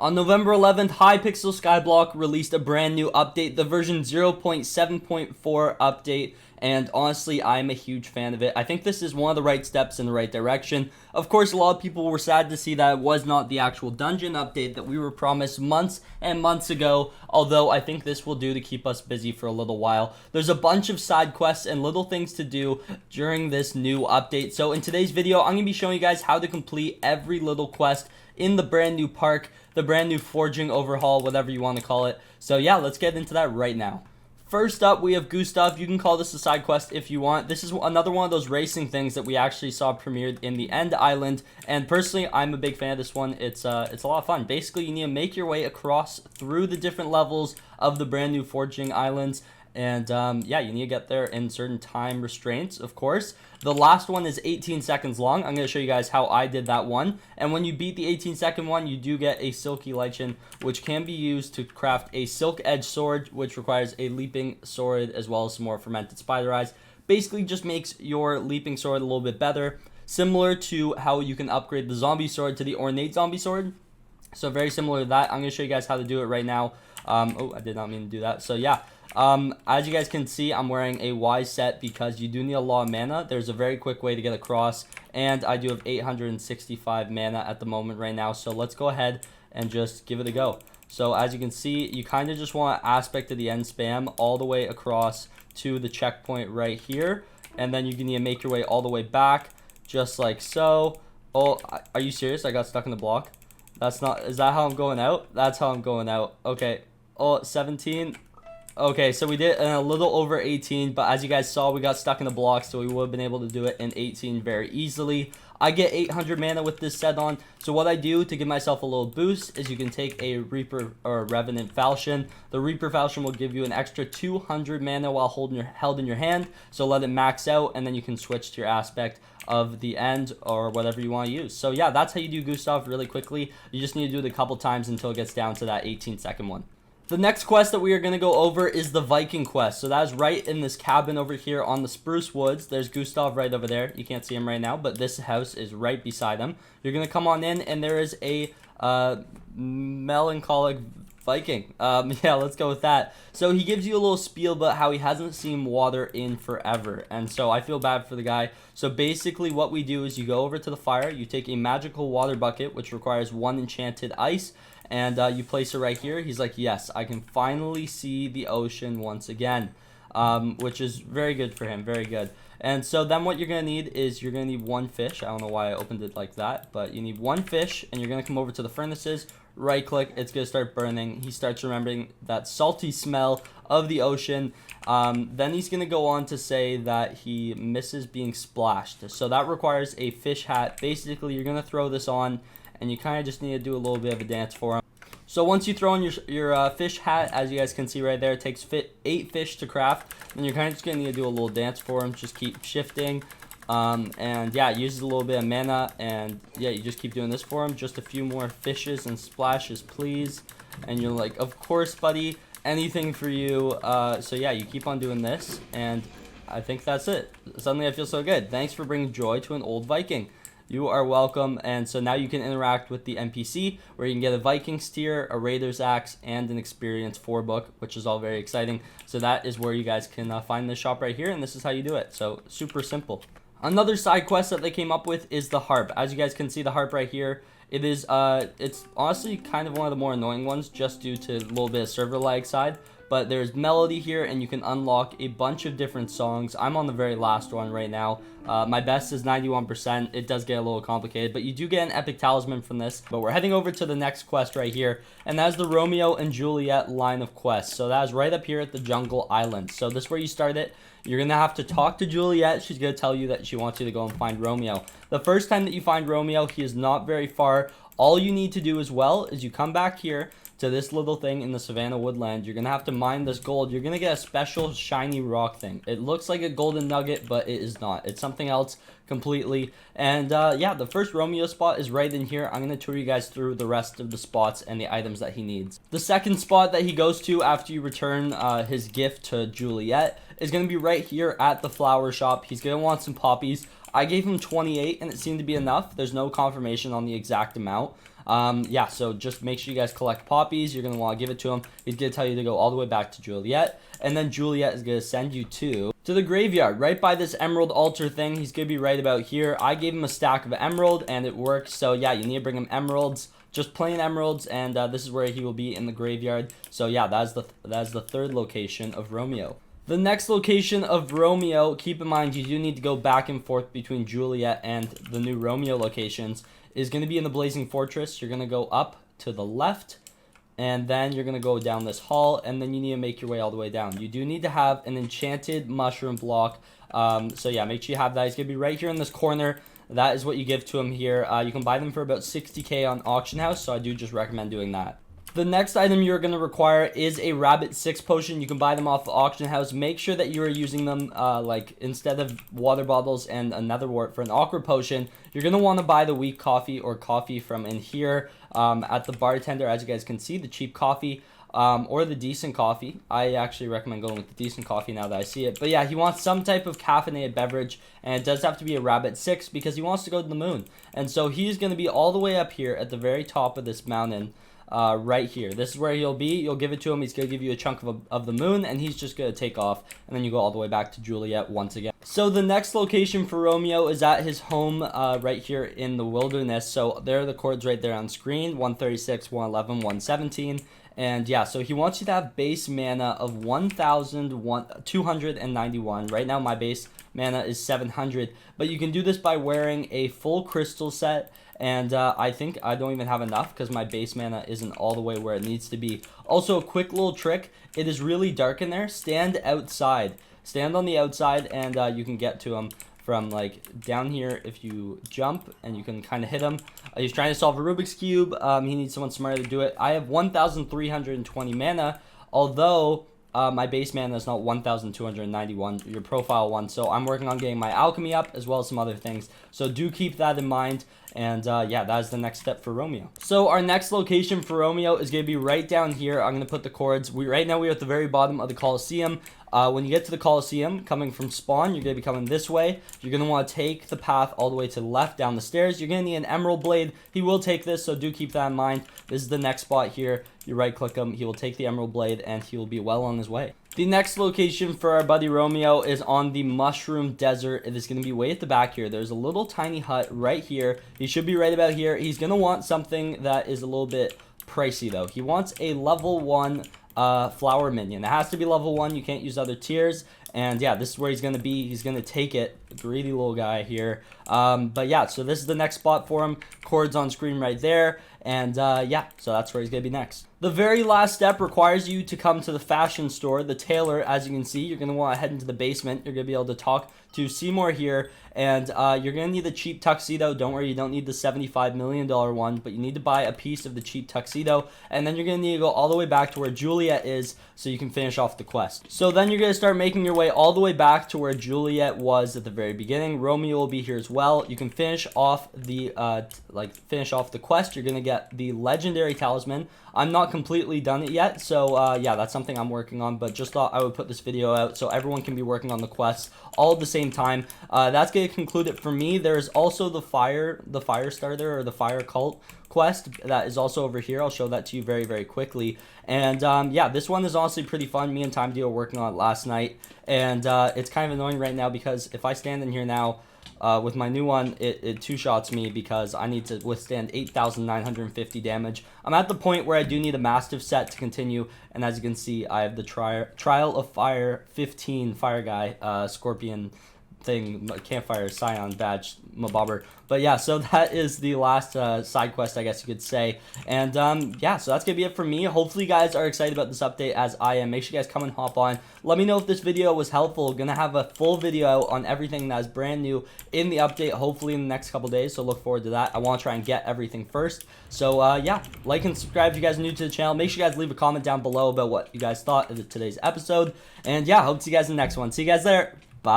On November 11th, Hypixel Skyblock released a brand new update, the version 0.7.4 update, and honestly, I'm a huge fan of it. I think this is one of the right steps in the right direction. Of course, a lot of people were sad to see that it was not the actual dungeon update that we were promised months and months ago, although I think this will do to keep us busy for a little while. There's a bunch of side quests and little things to do during this new update. So in today's video, I'm going to be showing you guys how to complete every little quest in the brand new park, the brand new forging overhaul, whatever you want to call it. So yeah, let's get into that right now. First up, we have Gustav. You can call this a side quest if you want. This is another one of those racing things that we actually saw premiered in the End Island, and personally, I'm a big fan of this one. It's a lot of fun. Basically, you need to make your way across through the different levels of the brand new forging islands. And yeah, you need to get there in certain time restraints, of course. The last one is 18 seconds long. I'm going to show you guys how I did that one. And when you beat the 18-second one, you do get a Silky Legend, which can be used to craft a Silk Edge Sword, which requires a Leaping Sword as well as some more Fermented Spider Eyes. Basically, just makes your Leaping Sword a little bit better, similar to how you can upgrade the Zombie Sword to the Ornate Zombie Sword. So very similar to that. I'm going to show you guys how to do it right now. Oh, I did not mean to do that. So yeah. As you guys can see, I'm wearing a Y set because you do need a lot of mana. There's a very quick way to get across, and I do have 865 mana at the moment right now, so let's go ahead and just give it a go. So as you can see, you kind of just want to aspect to the end spam all the way across to the checkpoint right here, and then you need to make your way all the way back, just like so. Oh, are you serious? I got stuck in the block. That's not, is that how I'm going out? That's how I'm going out. Okay. Oh, 17. Okay, so we did it in a little over 18, but as you guys saw, we got stuck in the block, so we would have been able to do it in 18 very easily. I get 800 mana with this set on, so what I do to give myself a little boost is you can take a Reaper or a Revenant Falchion. The Reaper Falchion will give you an extra 200 mana while held in your hand, so let it max out, and then you can switch to your aspect of the end or whatever you want to use. So yeah, that's how you do Gustav really quickly. You just need to do it a couple times until it gets down to that 18-second one. The next quest that we are going to go over is the Viking Quest. So that is right in this cabin over here on the Spruce Woods. There's Gustav right over there. You can't see him right now, but this house is right beside him. You're going to come on in, and there is a melancholic Viking. Yeah, let's go with that. So he gives you a little spiel about how he hasn't seen water in forever, and so I feel bad for the guy. So basically what we do is you go over to the fire, you take a magical water bucket, which requires 1 enchanted ice, and you place it right here. He's like, yes, I can finally see the ocean once again, which is very good for him, very good. And so then what you're going to need is you're going to need 1 fish. I don't know why I opened it like that, but you need 1 fish, and you're going to come over to the furnaces, right click, it's going to start burning. He starts remembering that salty smell of the ocean. Then he's going to go on to say that he misses being splashed. So that requires a fish hat. Basically, you're going to throw this on, and you kind of just need to do a little bit of a dance for him. So once you throw on your fish hat, as you guys can see right there, it takes 8 fish to craft. And you're kind of just going to need to do a little dance for him. Just keep shifting. And yeah, it uses a little bit of mana. And yeah, you just keep doing this for him. Just a few more fishes and splashes, please. And you're like, of course, buddy. Anything for you. So yeah, you keep on doing this. And I think that's it. Suddenly I feel so good. Thanks for bringing joy to an old Viking. You are welcome. And so now you can interact with the NPC, where you can get a Viking Steer, a Raider's Axe, and an Experience 4 book, which is all very exciting. So that is where you guys can find this shop right here, and this is how you do it. So super simple. Another side quest that they came up with is the Harp. As you guys can see, the Harp right here, it is it's honestly kind of one of the more annoying ones, just due to a little bit of server lag side. But there's melody here, and you can unlock a bunch of different songs. I'm on the very last one right now. My best is 91%. It does get a little complicated, but you do get an epic talisman from this. But we're heading over to the next quest right here, and that is the Romeo and Juliet line of quests. So that is right up here at the Jungle Island. So this is where you start it. You're going to have to talk to Juliet. She's going to tell you that she wants you to go and find Romeo. The first time that you find Romeo, he is not very far. All you need to do as well is you come back here to this little thing in the Savannah Woodland. You're going to have to mine this gold. You're going to get a special shiny rock thing. It looks like a golden nugget, but it is not. It's something else completely. And yeah, the first Romeo spot is right in here. I'm going to tour you guys through the rest of the spots and the items that he needs. The second spot that he goes to after you return his gift to Juliet is going to be right here at the flower shop. He's going to want some poppies. I gave him 28, and it seemed to be enough. There's no confirmation on the exact amount. Yeah, so just make sure you guys collect poppies. You're going to want to give it to him. He's going to tell you to go all the way back to Juliet, and then Juliet is going to send you to the graveyard right by this emerald altar thing. He's going to be right about here. I gave him a stack of emerald and it worked. So yeah, you need to bring him emeralds, just plain emeralds, and this is where he will be in the graveyard. So yeah, that's the third location of Romeo. The next location of Romeo, keep in mind you do need to go back and forth between Juliet and the new Romeo locations, is going to be in the Blazing Fortress. You're going to go up to the left, and then you're going to go down this hall, and then you need to make your way all the way down. You do need to have an enchanted mushroom block. So yeah, make sure you have that. He's going to be right here in this corner. That is what you give to him here. You can buy them for about 60k on Auction House, so I do just recommend doing that. The next item you're going to require is a Rabbit 6 potion. You can buy them off the Auction House. Make sure that you are using them, like, instead of water bottles and another wart for an Aqua potion, you're going to want to buy the weak coffee or coffee from in here at the bartender. As you guys can see, the cheap coffee or the decent coffee. I actually recommend going with the decent coffee now that I see it. But yeah, he wants some type of caffeinated beverage, and it does have to be a Rabbit 6 because he wants to go to the moon. And so he's going to be all the way up here at the very top of this mountain. Right here. This is where he'll be. You'll give it to him. He's going to give you a chunk of the moon, and he's just going to take off, and then you go all the way back to Juliet once again. So the next location for Romeo is at his home right here in the wilderness. So there are the chords right there on screen, 136, 111, 117. And yeah, so he wants you to have base mana of 1,291. Right now my base mana is 700, but you can do this by wearing a full crystal set. And I think I don't even have enough because my base mana isn't all the way where it needs to be. Also, a quick little trick. It is really dark in there. Stand outside. Stand on the outside, and you can get to him from, like, down here if you jump, and you can kind of hit him. He's trying to solve a Rubik's Cube. He needs someone smarter to do it. I have 1,320 mana, although my base mana is not 1,291, your profile one. So I'm working on getting my alchemy up as well as some other things. So do keep that in mind. And yeah, that is the next step for Romeo. So our next location for Romeo is going to be right down here. I'm going to put the chords. Right now we're at the very bottom of the Colosseum. When you get to the Colosseum, coming from spawn, you're going to be coming this way. You're going to want to take the path all the way to the left down the stairs. You're going to need an emerald blade. He will take this, so do keep that in mind. This is the next spot here. You right click him. He will take the emerald blade, and he will be well on his way. The next location for our buddy Romeo is on the Mushroom Desert. It is going to be way at the back here. There's a little tiny hut right here. He should be right about here. He's going to want something that is a little bit pricey, though. He wants a level 1 flower minion. It has to be level 1. You can't use other tiers. And yeah, this is where he's going to be. He's going to take it. Greedy little guy here. But yeah, so this is the next spot for him. Chords on screen right there. And yeah, so that's where he's going to be next. The very last step requires you to come to the fashion store, the tailor. As you can see, you're going to want to head into the basement. You're going to be able to talk to Seymour here, and you're going to need the cheap tuxedo. Don't worry, you don't need the $75 million one, but you need to buy a piece of the cheap tuxedo, and then you're going to need to go all the way back to where Juliet is so you can finish off the quest. So then you're going to start making your way all the way back to where Juliet was at the very beginning. Romeo will be here as well. You can finish off the quest. You're going to get the legendary talisman. I'm not completely done it yet, so yeah, that's something I'm working on, but just thought I would put this video out so everyone can be working on the quests all at the same time. That's going to conclude it for me. There's also the fire starter or the fire cult quest that is also over here. I'll show that to you very, very quickly. And yeah, this one is honestly pretty fun. Me and Time Deal were working on it last night, and it's kind of annoying right now because if I stand in here now, with my new one, it two-shots me because I need to withstand 8,950 damage. I'm at the point where I do need a Mastiff set to continue, and as you can see, I have the Trial of Fire 15 Fire Guy, Scorpion thing, Campfire, Scion, Badge, Mabobber. But yeah, so that is the last side quest, I guess you could say. And yeah, so that's going to be it for me. Hopefully you guys are excited about this update as I am. Make sure you guys come and hop on. Let me know if this video was helpful. Going to have a full video out on everything that is brand new in the update, hopefully in the next couple days. So look forward to that. I want to try and get everything first. So yeah, like and subscribe if you guys are new to the channel. Make sure you guys leave a comment down below about what you guys thought of today's episode. And yeah, hope to see you guys in the next one. See you guys there.